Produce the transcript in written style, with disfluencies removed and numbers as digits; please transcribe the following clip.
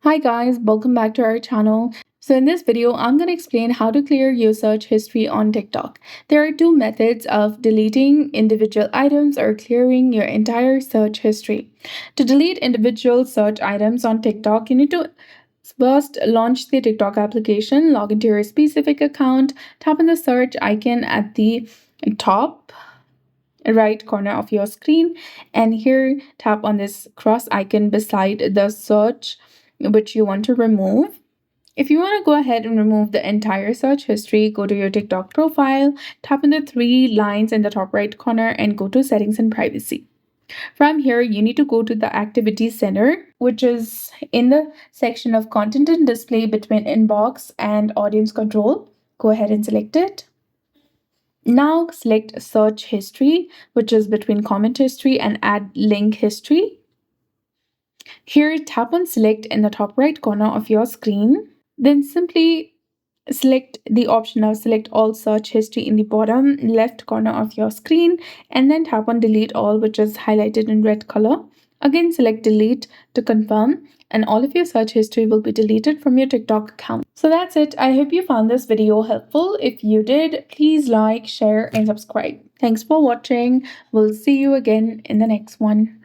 Hi guys, welcome back to our channel. So in this video, I'm going to explain how to clear your search history on TikTok. There are two methods of deleting individual items or clearing your entire search history. To delete individual search items on TikTok, you need to first launch the TikTok application, log into your specific account, tap on the search icon at the top right corner of your screen, and here tap on this cross icon beside the search which you want to remove. If you want to go ahead and remove the entire search history, go to your TikTok profile, tap on the three lines in the top right corner and go to settings and privacy. From here, you need to go to the activity center, which is in the section of content and display between inbox and audience control. Go ahead and select it. Now select search history, which is between comment history and add link history. Here, tap on select in the top right corner of your screen. Then simply select the option of select all search history in the bottom left corner of your screen, and then tap on delete all, which is highlighted in red color. Again, select delete to confirm, and all of your search history will be deleted from your TikTok account. So that's it. I hope you found this video helpful. If you did, please like, share, and subscribe. Thanks for watching. We'll see you again in the next one.